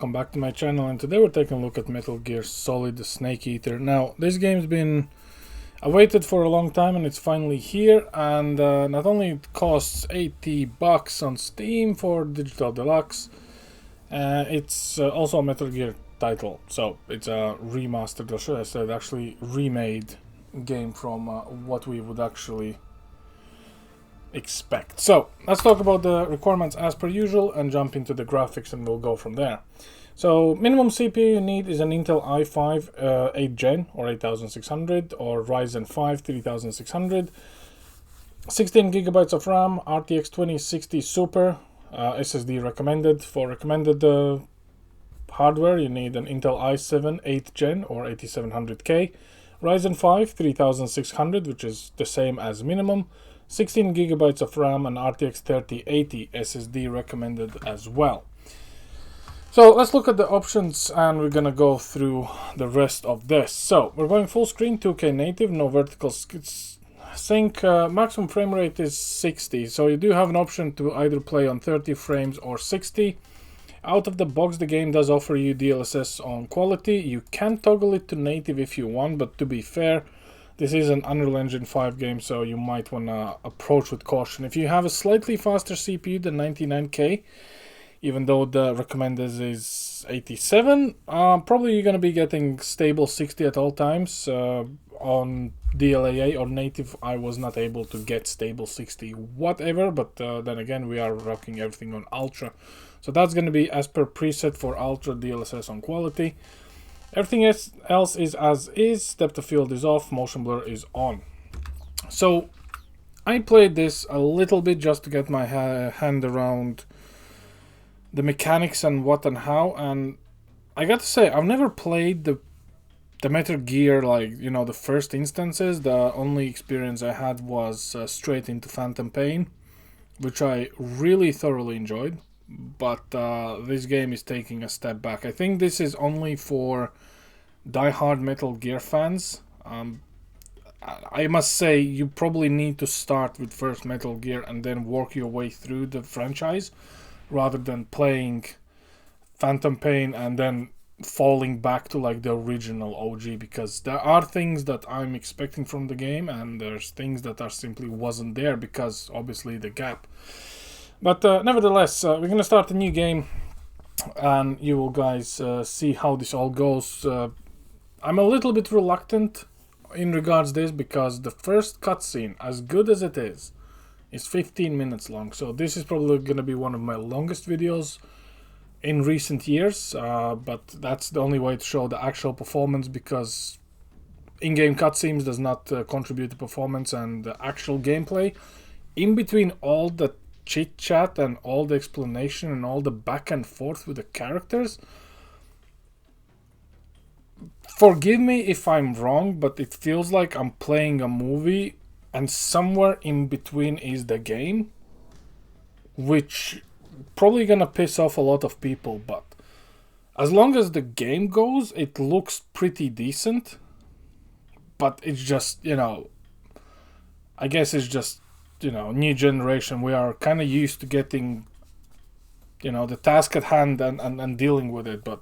Welcome back to my channel, and today we're taking a look at Metal Gear Solid the Snake Eater. Now, this game's been awaited for a long time and it's finally here, and not only it costs $80 on Steam for Digital Deluxe, it's also a Metal Gear title, so it's a remastered, or should I say actually remade game from what we would actually expect. So let's talk about the requirements as per usual and jump into the graphics, and we'll go from there. So minimum CPU you need is an Intel i5 8th gen or 8600 or Ryzen 5 3600, 16 gigabytes of RAM, RTX 2060 Super, SSD recommended. For recommended hardware you need an Intel i7 8th gen or 8700K, Ryzen 5 3600, which is the same as minimum, 16 gigabytes of RAM, and RTX 3080 SSD recommended as well. So let's look at the options, and we're gonna go through the rest of this. So we're going full screen, 2K native, no vertical sync. Maximum frame rate is 60, so you do have an option to either play on 30 frames or 60. Out of the box, the game does offer you DLSS on quality. You can toggle it to native if you want, but to be fair, this is an Unreal Engine 5 game, so you might want to approach with caution. If you have a slightly faster CPU than 99K, even though the recommended is 87, probably you're going to be getting stable 60 at all times. On DLAA or native, I was not able to get stable 60 whatever, but then again, we are rocking everything on Ultra. So that's going to be as per preset for Ultra DLSS on quality. Everything else is as is. Depth of field is off, motion blur is on. So I played this a little bit just to get my hand around the mechanics and what and how, and I got to say, I've never played the Metal Gear, like, you know, the first instances. The only experience I had was straight into Phantom Pain, which I really thoroughly enjoyed. But this game is taking a step back. I think this is only for die-hard Metal Gear fans. I must say, you probably need to start with first Metal Gear and then work your way through the franchise, rather than playing Phantom Pain and then falling back to like the original OG, because there are things that I'm expecting from the game and there's things that are simply wasn't there because obviously the gap. But nevertheless, we're going to start a new game, and you will guys see how this all goes. I'm a little bit reluctant in regards to this because the first cutscene, as good as it is 15 minutes long. So this is probably going to be one of my longest videos in recent years, but that's the only way to show the actual performance, because in-game cutscenes does not contribute to performance, and the actual gameplay, in between all the chit chat and all the explanation and all the back and forth with the characters, forgive me if I'm wrong, but it feels like I'm playing a movie and somewhere in between is the game, which probably gonna piss off a lot of people. But as long as the game goes, it looks pretty decent. But it's just, you know, I guess it's just, you know, new generation. We are kind of used to getting, you know, the task at hand and dealing with it. But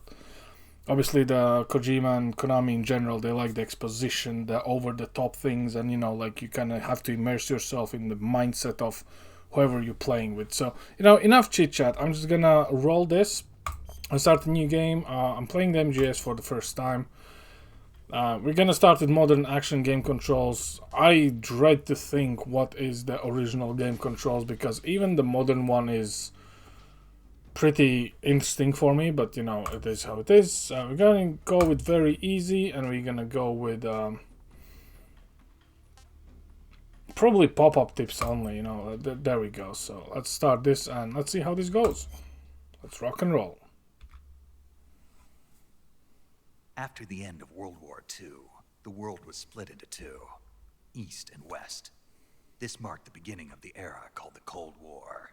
obviously the Kojima and Konami in general, they like the exposition, the over-the-top things, and, you know, like, you kind of have to immerse yourself in the mindset of whoever you're playing with. So, you know, enough chit-chat. I'm just gonna roll this and start a new game. I'm playing the MGS for the first time. We're gonna start with modern action game controls. I dread to think what is the original game controls, because even the modern one is pretty interesting for me, but you know, it is how it is. We're gonna go with very easy, and we're gonna go with probably pop-up tips only, you know. There we go. So let's start this and let's see how this goes. Let's rock and roll. After the end of World War II, the world was split into two, East and West. This marked the beginning of the era called the Cold War.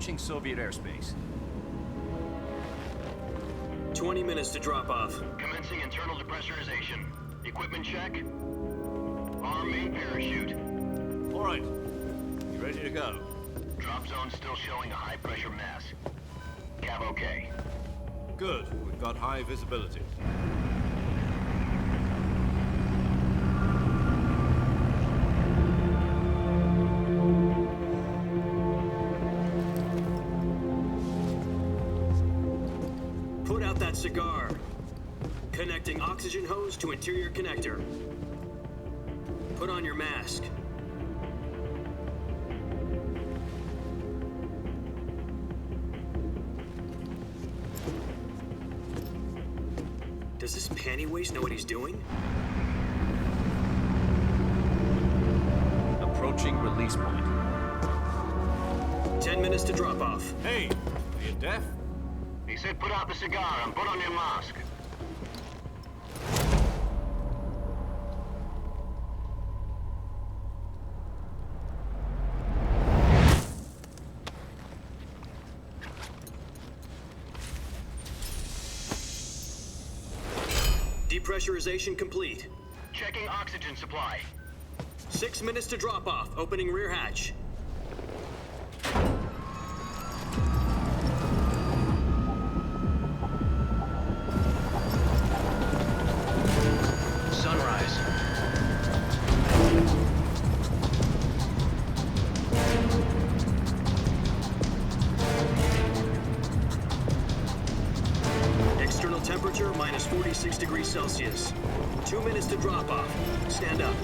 approaching Soviet airspace. 20 minutes to drop off. Commencing internal depressurization. Equipment check. Arm main parachute. All right. You ready to go? Drop zone still showing a high pressure mass. Cav okay. Good. We've got high visibility. Put out that cigar. Connecting oxygen hose to interior connector. Put on your mask. Does this panty waste know what he's doing? Approaching release point. 10 minutes to drop off. Hey, are you deaf? He said put out the cigar and put on your mask. Depressurization complete. Checking oxygen supply. 6 minutes to drop off. Opening rear hatch. Sunrise. External temperature minus 46 degrees Celsius. 2 minutes to drop off. Stand up.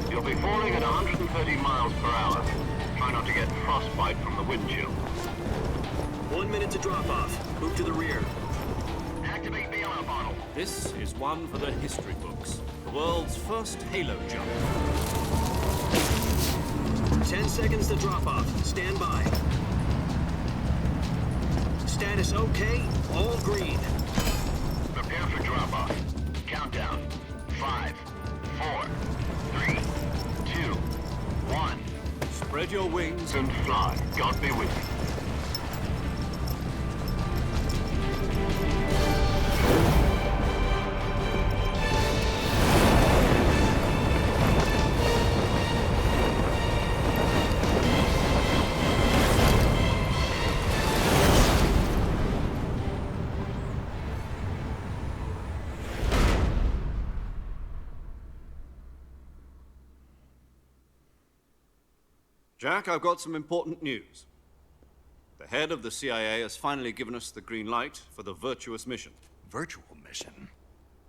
You'll be falling at 130 miles per hour. Try not to get frostbite from the wind chill. 1 minute to drop off. Move to the rear. Activate bailout bottle. This is one for the history books. The world's first halo jump. 10 seconds to drop off. Stand by. Status okay. All green. Prepare for drop-off. Countdown. 5, 4, 3, 2, 1. Spread your wings And fly. God be with you. Jack, I've got some important news. The head of the CIA has finally given us the green light for the virtuous mission. Virtual mission?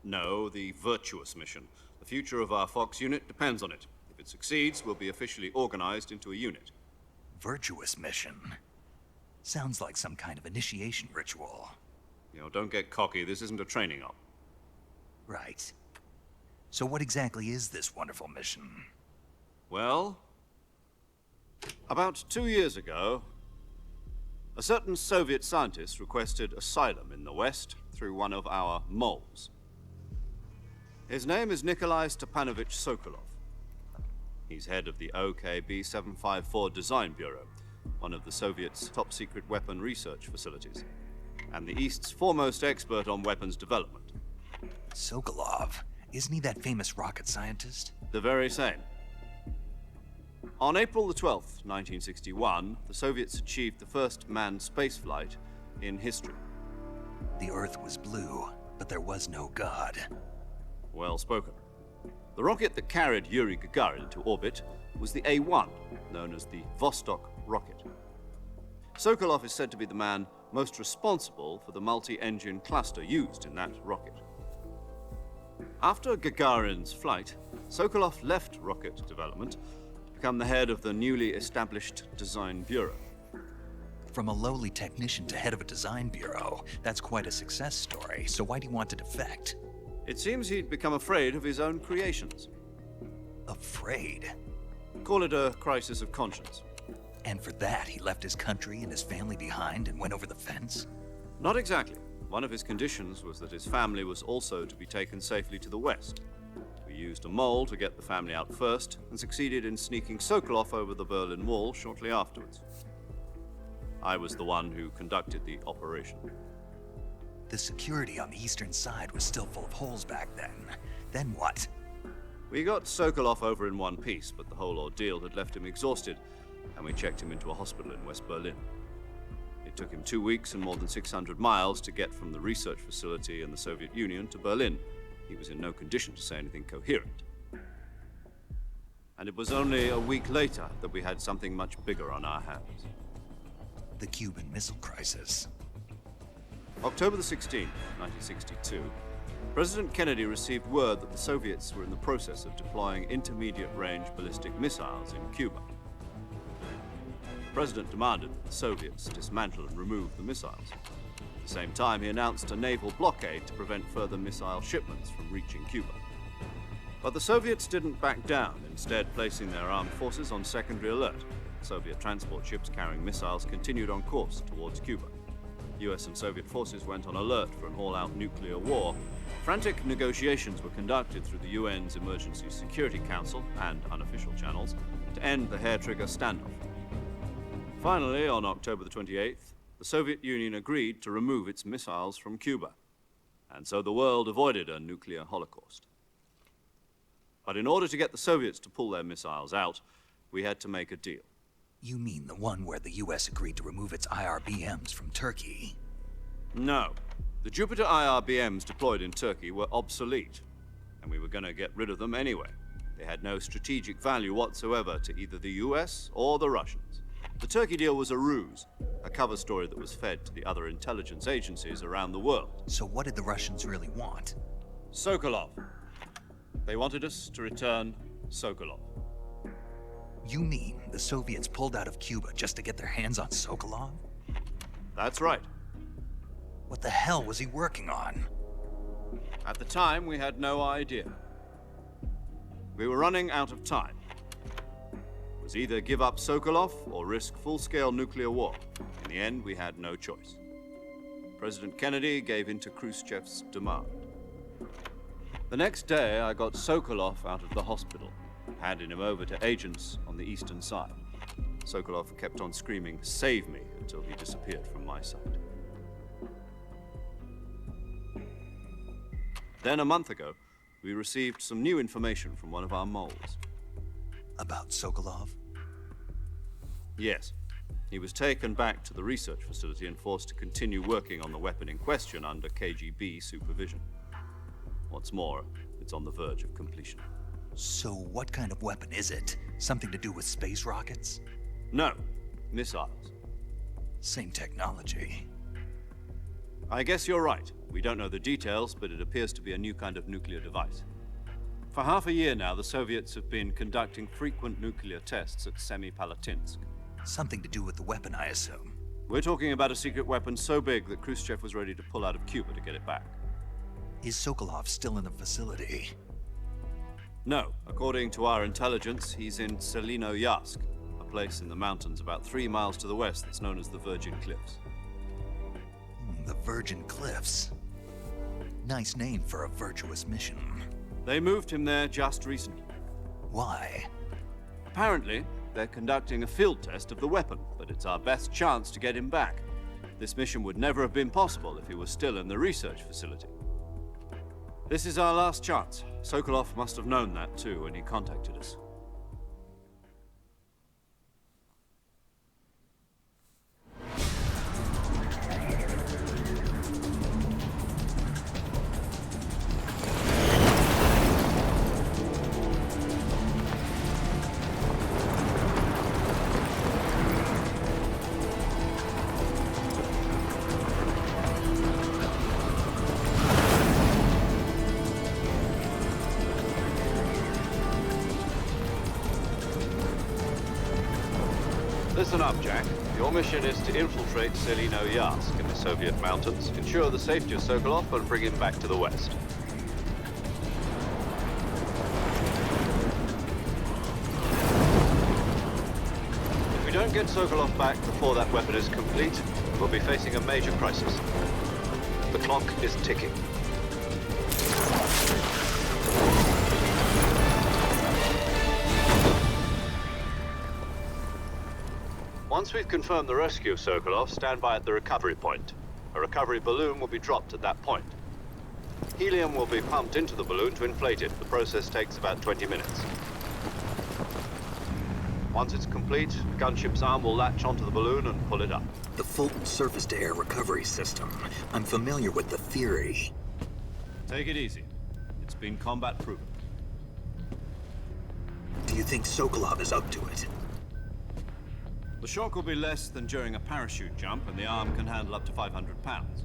No, the virtuous mission. The future of our Fox unit depends on it. If it succeeds, we'll be officially organized into a unit. Virtuous mission? Sounds like some kind of initiation ritual. You know, don't get cocky. This isn't a training op. Right. So what exactly is this wonderful mission? Well, about 2 years ago, a certain Soviet scientist requested asylum in the West through one of our moles. His name is Nikolai Stepanovich Sokolov. He's head of the OKB 754 Design Bureau, one of the Soviets' top-secret weapon research facilities, and the East's foremost expert on weapons development. Sokolov? Isn't he that famous rocket scientist? The very same. On April the 12th, 1961, the Soviets achieved the first manned spaceflight in history. The Earth was blue, but there was no God. Well spoken. The rocket that carried Yuri Gagarin to orbit was the A-1, known as the Vostok rocket. Sokolov is said to be the man most responsible for the multi-engine cluster used in that rocket. After Gagarin's flight, Sokolov left rocket development to become the head of the newly established Design Bureau. From a lowly technician to head of a design bureau, that's quite a success story, so why do you want to defect? It seems he'd become afraid of his own creations. Afraid? Call it a crisis of conscience. And for that, he left his country and his family behind and went over the fence? Not exactly. One of his conditions was that his family was also to be taken safely to the West, to a We used a mole to get the family out first and succeeded in sneaking Sokolov over the Berlin Wall shortly afterwards. I was the one who conducted the operation. The security on the eastern side was still full of holes back then. Then what? We got Sokolov over in one piece, but the whole ordeal had left him exhausted, and we checked him into a hospital in West Berlin. It took him 2 weeks and more than 600 miles to get from the research facility in the Soviet Union to Berlin. He was in no condition to say anything coherent. And it was only a week later that we had something much bigger on our hands. The Cuban Missile Crisis. October the 16th, 1962, President Kennedy received word that the Soviets were in the process of deploying intermediate-range ballistic missiles in Cuba. The President demanded that the Soviets dismantle and remove the missiles. At the same time, he announced a naval blockade to prevent further missile shipments from reaching Cuba. But the Soviets didn't back down, instead placing their armed forces on secondary alert. Soviet transport ships carrying missiles continued on course towards Cuba. US and Soviet forces went on alert for an all-out nuclear war. Frantic negotiations were conducted through the UN's Emergency Security Council and unofficial channels to end the hair-trigger standoff. Finally, on October the 28th, the Soviet Union agreed to remove its missiles from Cuba, and so the world avoided a nuclear holocaust. But in order to get the Soviets to pull their missiles out, we had to make a deal. You mean the one where the US agreed to remove its IRBMs from Turkey? No. The Jupiter IRBMs deployed in Turkey were obsolete, and we were going to get rid of them anyway. They had no strategic value whatsoever to either the US or the Russians. The Turkey deal was a ruse, a cover story that was fed to the other intelligence agencies around the world. So what did the Russians really want? Sokolov. They wanted us to return Sokolov. You mean the Soviets pulled out of Cuba just to get their hands on Sokolov? That's right. What the hell was he working on? At the time, we had no idea. We were running out of time. It was either give up Sokolov or risk full-scale nuclear war. In the end, we had no choice. President Kennedy gave in to Khrushchev's demand. The next day, I got Sokolov out of the hospital, handing him over to agents on the eastern side. Sokolov kept on screaming, "Save me," until he disappeared from my sight. Then, a month ago, we received some new information from one of our moles. About Sokolov? Yes. He was taken back to the research facility and forced to continue working on the weapon in question under KGB supervision. What's more, it's on the verge of completion. So what kind of weapon is it? Something to do with space rockets? No, missiles. Same technology. I guess you're right. We don't know the details, but it appears to be a new kind of nuclear device. For half a year now, the Soviets have been conducting frequent nuclear tests at Semipalatinsk. Something to do with the weapon, I assume. We're talking about a secret weapon so big that Khrushchev was ready to pull out of Cuba to get it back. Is Sokolov still in the facility? No. According to our intelligence, he's in Selino-Yarsk, a place in the mountains about 3 miles to the west that's known as the Virgin Cliffs. The Virgin Cliffs. Nice name for a virtuous mission. They moved him there just recently. Why? Apparently, they're conducting a field test of the weapon, but it's our best chance to get him back. This mission would never have been possible if he was still in the research facility. This is our last chance. Sokolov must have known that too when he contacted us. Listen up, Jack. Your mission is to infiltrate Selino-Yarsk in the Soviet mountains, ensure the safety of Sokolov, and bring him back to the west. If we don't get Sokolov back before that weapon is complete, we'll be facing a major crisis. The clock is ticking. Once we've confirmed the rescue of Sokolov, stand by at the recovery point. A recovery balloon will be dropped at that point. Helium will be pumped into the balloon to inflate it. The process takes about 20 minutes. Once it's complete, the gunship's arm will latch onto the balloon and pull it up. The Fulton surface-to-air recovery system. I'm familiar with the theory. Take it easy. It's been combat-proven. Do you think Sokolov is up to it? The shock will be less than during a parachute jump, and the arm can handle up to 500 pounds.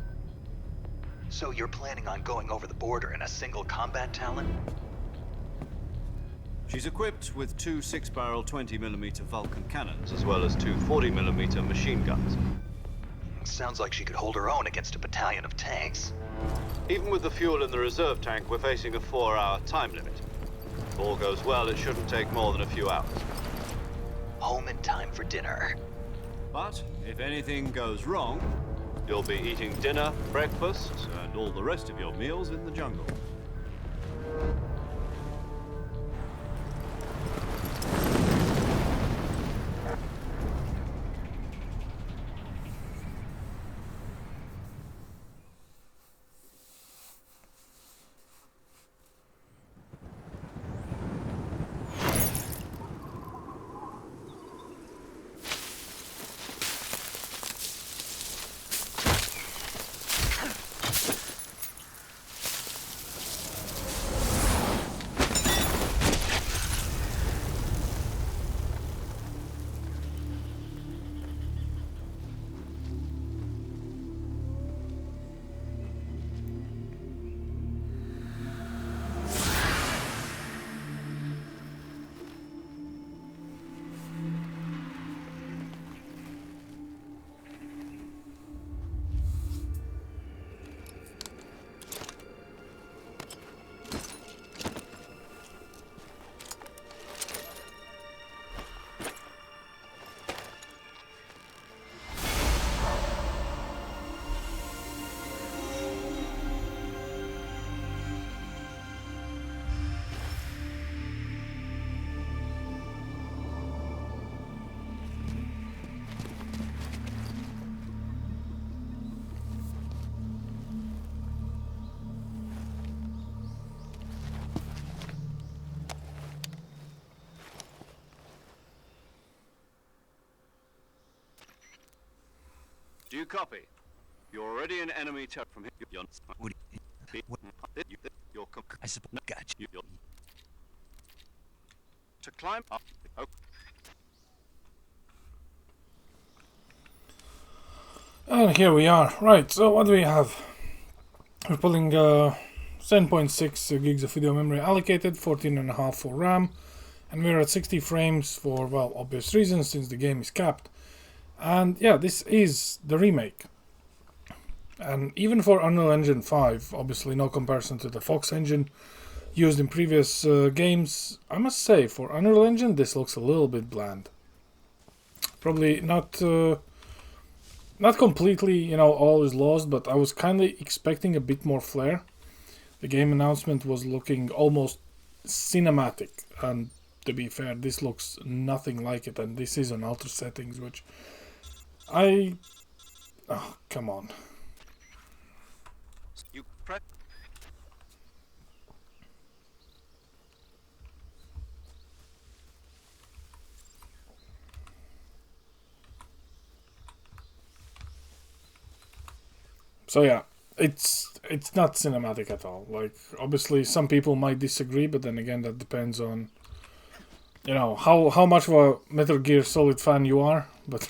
So you're planning on going over the border in a single combat Talon? She's equipped with two 6-barrel 20mm Vulcan cannons, as well as two 40mm machine guns. Sounds like she could hold her own against a battalion of tanks. Even with the fuel in the reserve tank, we're facing a 4-hour time limit. If all goes well, it shouldn't take more than a few hours. Home in time for dinner. But if anything goes wrong, you'll be eating dinner, breakfast, and all the rest of your meals in the jungle. Do you copy? You're already in enemy territory from here. You're I suppose. Gotcha. to climb up. Oh. And here we are. Right, so what do we have? We're pulling 7.6 gigs of video memory allocated, 14.5 for RAM, and we're at 60 frames for, well, obvious reasons, since the game is capped. And yeah, this is the remake. And even for Unreal Engine 5, obviously no comparison to the Fox engine used in previous games, I must say, for Unreal Engine, this looks a little bit bland. Probably not completely, you know, all is lost, but I was kind of expecting a bit more flair. The game announcement was looking almost cinematic, and to be fair, this looks nothing like it, and this is on ultra settings, which oh, come on. You press. So yeah, it's not cinematic at all. Like, obviously some people might disagree, but then again, that depends on, you know, how much of a Metal Gear Solid fan you are, but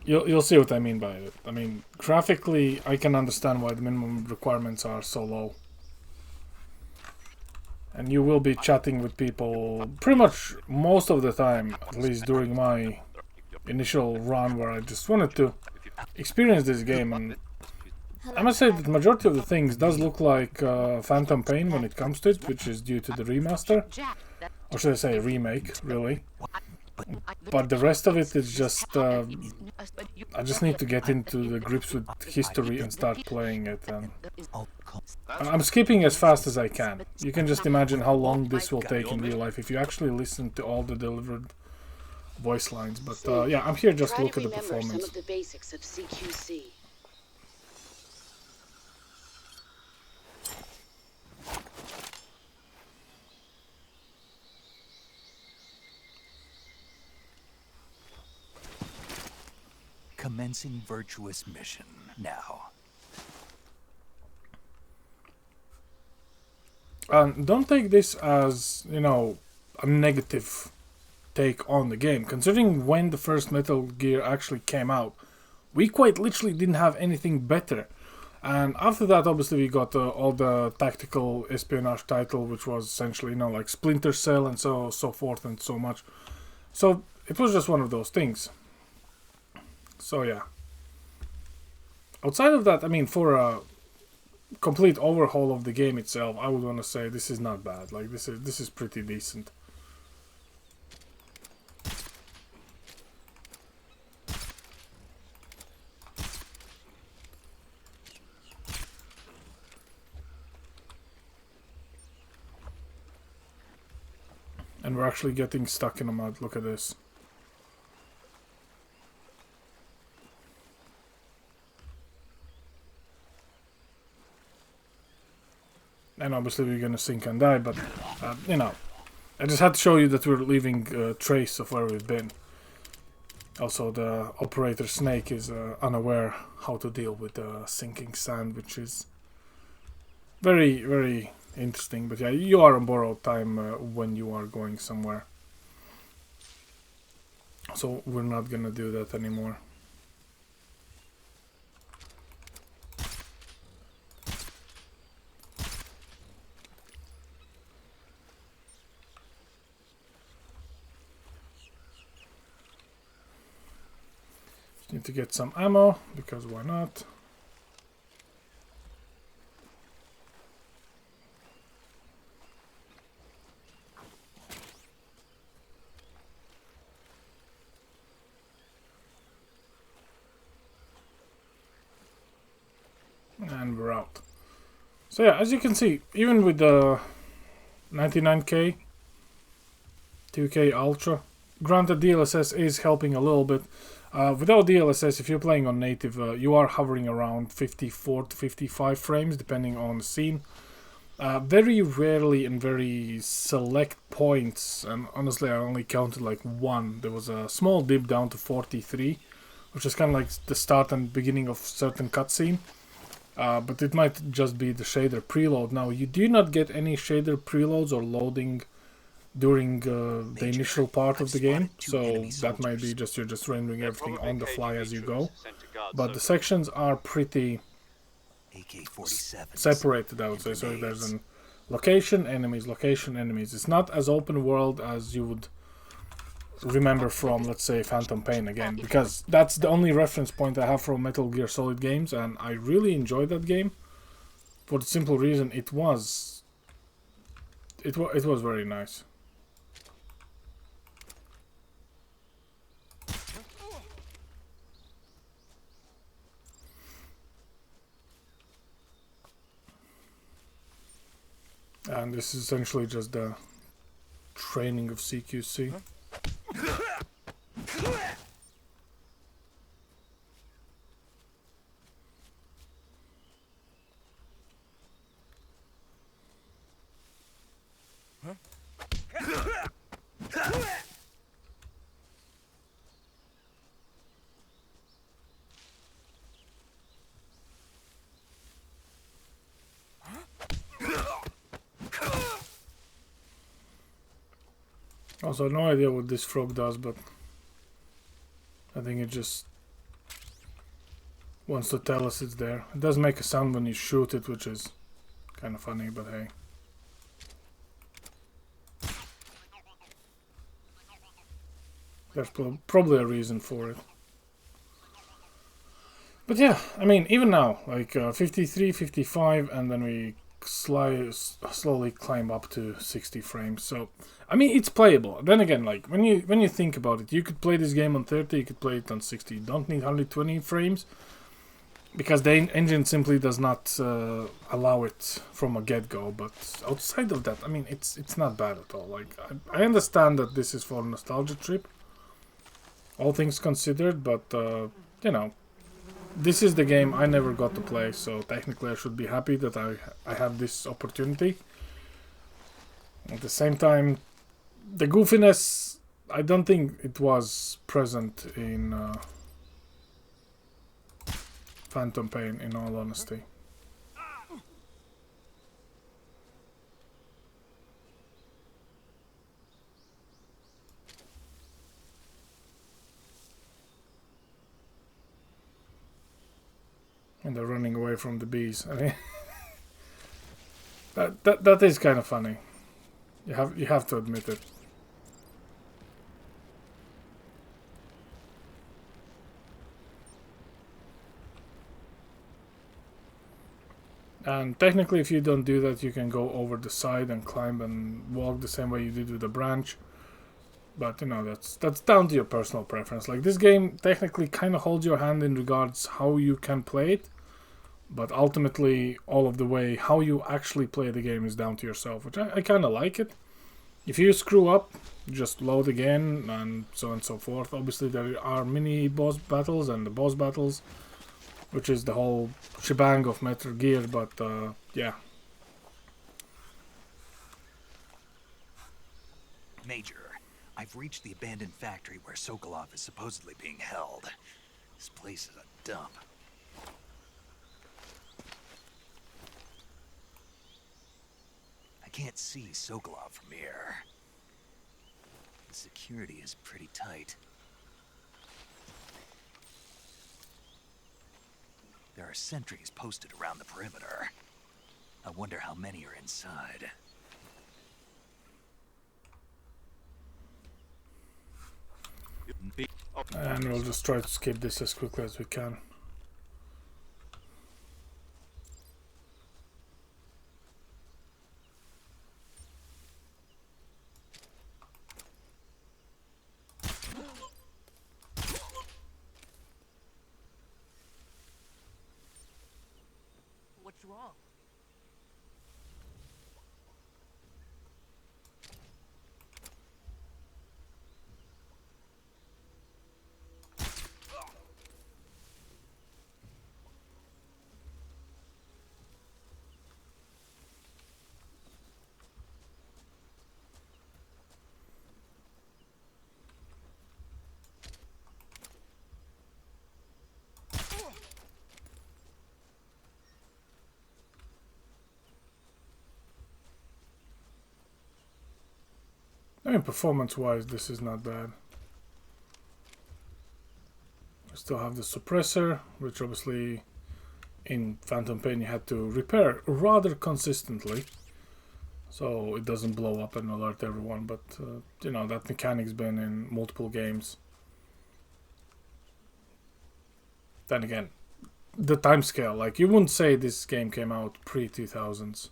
you'll see what I mean by it. I mean, graphically, I can understand why the minimum requirements are so low. And you will be chatting with people pretty much most of the time, at least during my initial run where I just wanted to experience this game. And I must say that the majority of the things does look like Phantom Pain when it comes to it, which is due to the remaster. Or should I say remake, really. But the rest of it is just, I just need to get into the grips with history and start playing it. And I'm skipping as fast as I can. You can just imagine how long this will take in real life if you actually listen to all the delivered voice lines. But yeah, I'm here just to Try look to at the remember performance. some of the basics of CQC. Commencing virtuous mission now. And don't take this as, you know, a negative take on the game. Considering when the first Metal Gear actually came out, we quite literally didn't have anything better. And after that, obviously, we got all the tactical espionage title, which was essentially, you know, like Splinter Cell and so forth and so much. So it was just one of those things. So yeah. Outside of that, I mean, for a complete overhaul of the game itself, I would want to say this is not bad. Like this is pretty decent. And we're actually getting stuck in the mud. Look at this. And obviously we're gonna sink and die, but you know, I just had to show you that we're leaving a trace of where we've been. Also, the operator Snake is unaware how to deal with the sinking sand, which is very, very interesting. But yeah, you are on borrowed time when you are going somewhere. So we're not gonna do that anymore. Need to get some ammo, because why not? And we're out. So yeah, as you can see, even with the 99K, 2K Ultra, granted DLSS is helping a little bit. Without DLSS, if you're playing on native, you are hovering around 54 to 55 frames, depending on the scene. Very rarely and very select points, and honestly I only counted like one. There was a small dip down to 43, which is kind of like the start and beginning of certain cutscene. But it might just be the shader preload. Now, you do not get any shader preloads or loading during the initial part of the game, so that might be just you're just rendering everything on the fly as you go. But the sections are pretty separated, I would say. So there's an location, enemies, location, enemies. It's not as open world as you would remember from, let's say, Phantom Pain again, because that's the only reference point I have from Metal Gear Solid games, and I really enjoyed that game for the simple reason it was very nice. And this is essentially just the training of CQC. Also, no idea what this frog does, but I think it just wants to tell us it's there. It does make a sound when you shoot it, which is kind of funny, but hey. There's probably a reason for it. But yeah, I mean, even now, like 53, 55, and then we slowly climb up to 60 frames. So, I mean, it's playable. Then again, like when you think about it, you could play this game on 30, you could play it on 60. You don't need 120 frames because the engine simply does not allow it from a get-go. But outside of that, I mean, it's not bad at all. Like I understand that this is for a nostalgia trip, all things considered, but you know, this is the game I never got to play, so technically I should be happy that I have this opportunity. At the same time, the goofiness, I don't think it was present in Phantom Pain, in all honesty. And they're running away from the bees. I mean, that is kind of funny. You have to admit it. And technically, if you don't do that, you can go over the side and climb and walk the same way you did with the branch. But you know, that's down to your personal preference. Like, this game technically kind of holds your hand in regards how you can play it, but ultimately all of the way how you actually play the game is down to yourself, which I kind of like it. If you screw up, just load again and so on and so forth. Obviously there are mini boss battles and the boss battles, which is the whole shebang of Metal Gear, but yeah. Major, I've reached the abandoned factory where Sokolov is supposedly being held. This place is a dump. I can't see Sokolov from here. The security is pretty tight. There are sentries posted around the perimeter. I wonder how many are inside. And we'll just try to skip this as quickly as we can. What's wrong? I mean, performance-wise, this is not bad. We still have the suppressor, which obviously in Phantom Pain you had to repair rather consistently, so it doesn't blow up and alert everyone. But you know, that mechanic's been in multiple games. Then again, the timescale, like, you wouldn't say this game came out pre-2000s.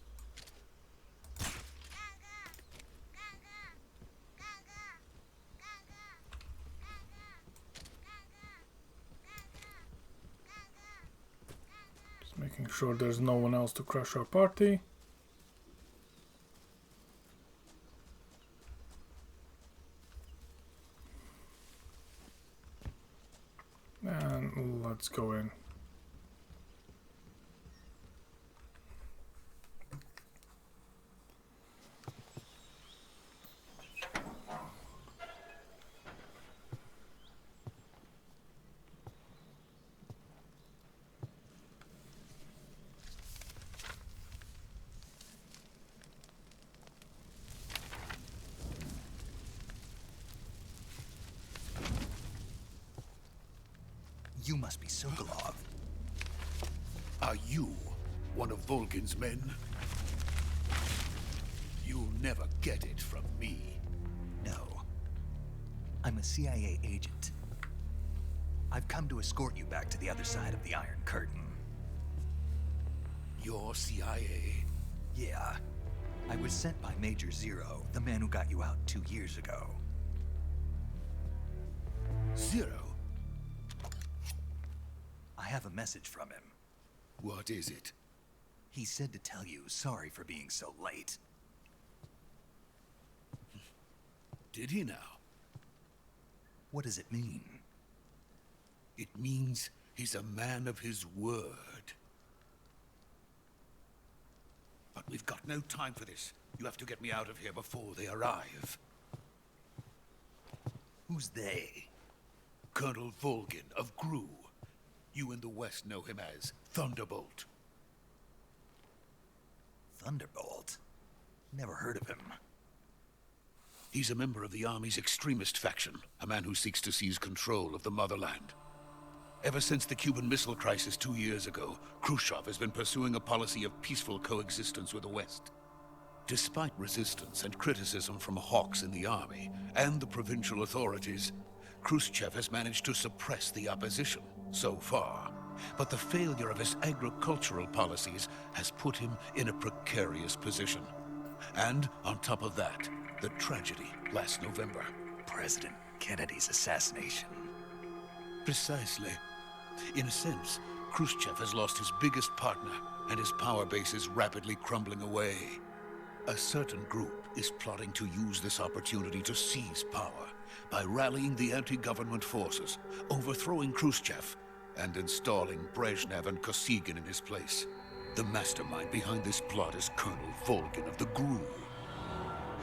Making sure there's no one else to crush our party. And let's go in. You must be Sokolov. Are you one of Volkin's men? You'll never get it from me. No. I'm a CIA agent. I've come to escort you back to the other side of the Iron Curtain. You're CIA? Yeah. I was sent by Major Zero, the man who got you out 2 years ago. Zero? I have a message from him. What is it? He said to tell you sorry for being so late. Did he now? What does it mean? It means he's a man of his word. But we've got no time for this. You have to get me out of here before they arrive. Who's they? Colonel Volgin of Gru. You in the West know him as Thunderbolt. Thunderbolt? Never heard of him. He's a member of the Army's extremist faction, a man who seeks to seize control of the motherland. Ever since the Cuban Missile Crisis 2 years ago, Khrushchev has been pursuing a policy of peaceful coexistence with the West. Despite resistance and criticism from hawks in the army and the provincial authorities, Khrushchev has managed to suppress the opposition so far. But the failure of his agricultural policies has put him in a precarious position. And on top of that, the tragedy last November. President Kennedy's assassination. Precisely. In a sense, Khrushchev has lost his biggest partner, and his power base is rapidly crumbling away. A certain group is plotting to use this opportunity to seize power by rallying the anti-government forces, overthrowing Khrushchev, and installing Brezhnev and Kosygin in his place. The mastermind behind this plot is Colonel Volgin of the GRU.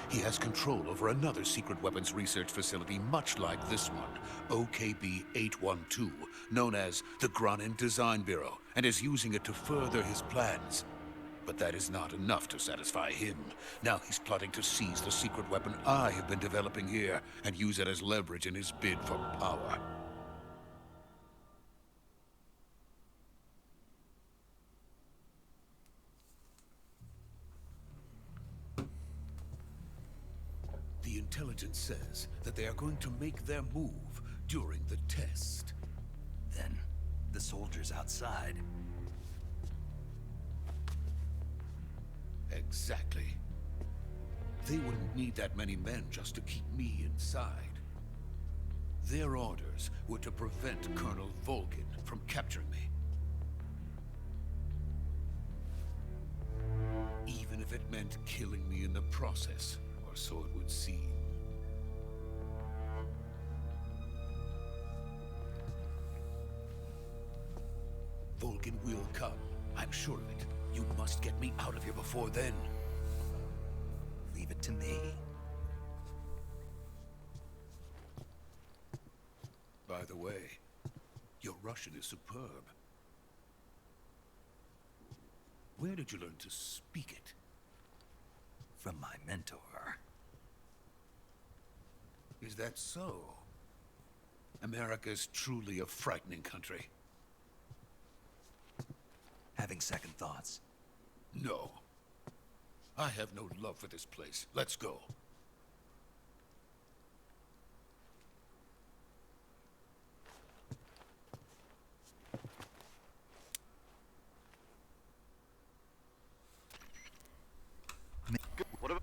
He has control over another secret weapons research facility much like this one, OKB-812, known as the Granin Design Bureau, and is using it to further his plans. But that is not enough to satisfy him. Now he's plotting to seize the secret weapon I have been developing here and use it as leverage in his bid for power. The intelligence says that they are going to make their move during the test. Then, the soldiers outside. Exactly. They wouldn't need that many men just to keep me inside. Their orders were to prevent Colonel Volgin from capturing me. Even if it meant killing me in the process, or so it would seem. Volgin will come. I'm sure of it. You must get me out of here before then. Leave it to me. By the way, your Russian is superb. Where did you learn to speak it? From my mentor. Is that so? America's truly a frightening country. Having second thoughts. No. I have no love for this place. Let's go. What about...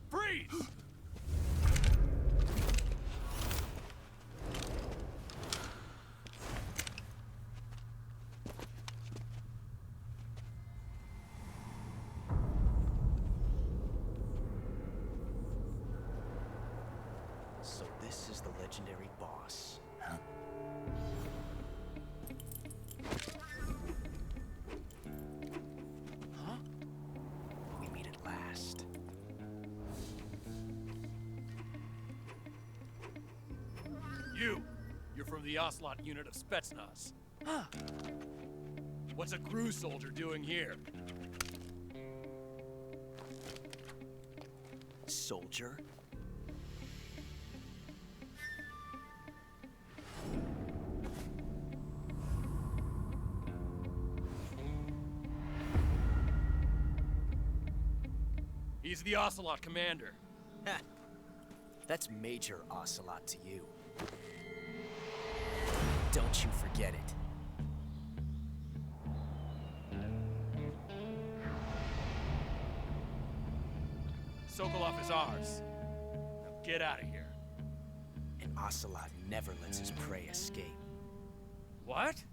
Freeze! So this is the legendary boss. Huh? Huh? West. You're from the Ocelot unit of Spetsnaz. What's a crew soldier doing here? Soldier? He's the Ocelot commander. Ha! That's Major Ocelot to you. Don't you forget it. Sokolov is ours. Now get out of here. And Ocelot never lets his prey escape. What?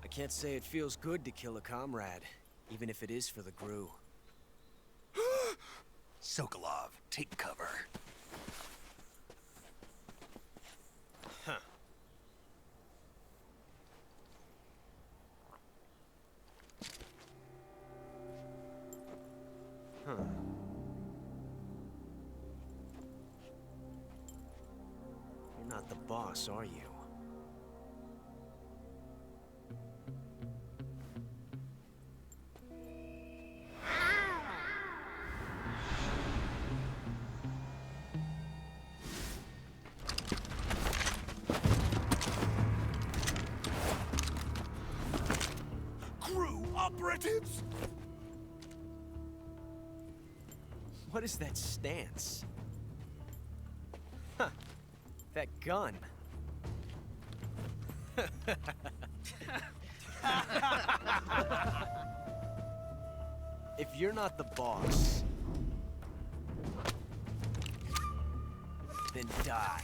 I can't say it feels good to kill a comrade, even if it is for the GRU. Sokolov, take cover. Huh. Huh. You're not the boss, are you? GRU operatives! What is that stance? Huh. That gun. If you're not the boss, then die.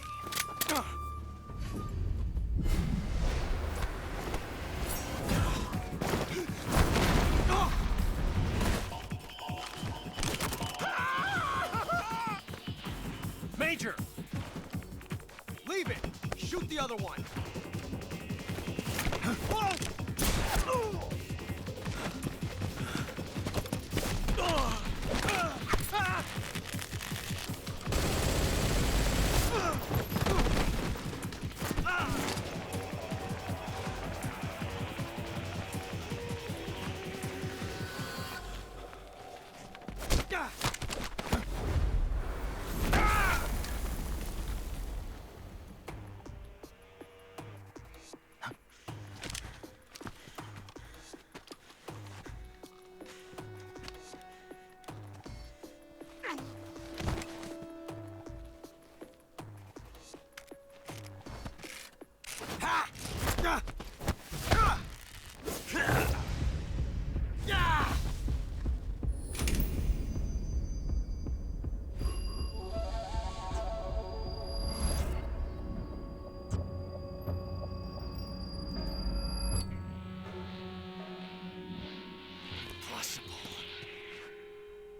Major! Leave it! Shoot the other one!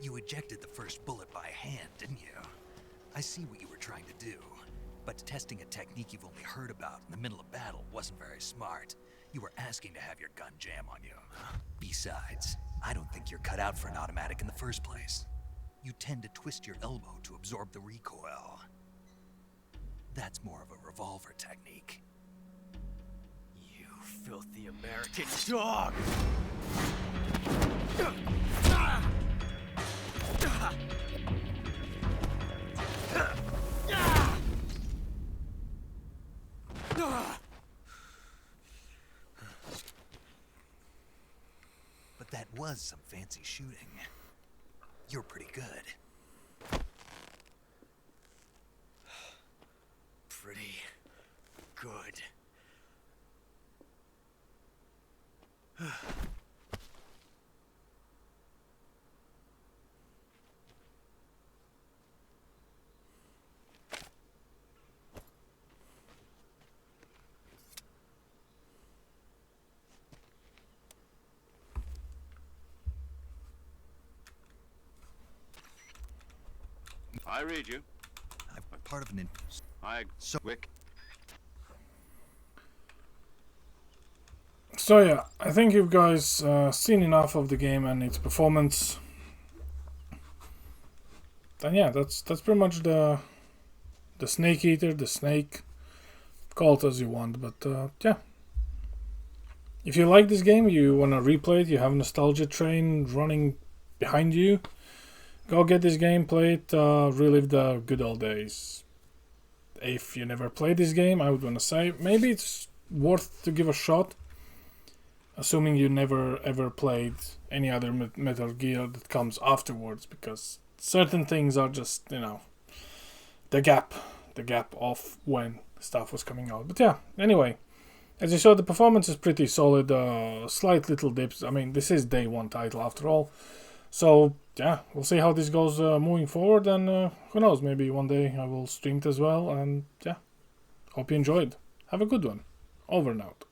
You ejected the first bullet by hand, didn't you? I see what you were trying to do. But testing a technique you've only heard about in the middle of battle wasn't very smart. You were asking to have your gun jam on you. Besides, I don't think you're cut out for an automatic in the first place. You tend to twist your elbow to absorb the recoil. That's more of a revolver technique. You filthy American dog! But that was some fancy shooting. You're pretty good. Pretty good. I read you. I'm part of an... So quick. So yeah, I think you guys seen enough of the game and its performance. And yeah, that's pretty much the Snake Eater, the Snake. Call it as you want, but yeah. If you like this game, you want to replay it, you have a nostalgia train running behind you, go get this game, play it, relive the good old days. If you never played this game, I would want to say maybe it's worth to give a shot, assuming you never ever played any other Metal Gear that comes afterwards, because certain things are just, you know, the gap of when stuff was coming out. But yeah, anyway, as you saw, the performance is pretty solid, slight little dips. I mean, this is day one title after all. So yeah, we'll see how this goes moving forward, and who knows, maybe one day I will stream it as well. And yeah, hope you enjoyed. Have a good one. Over and out.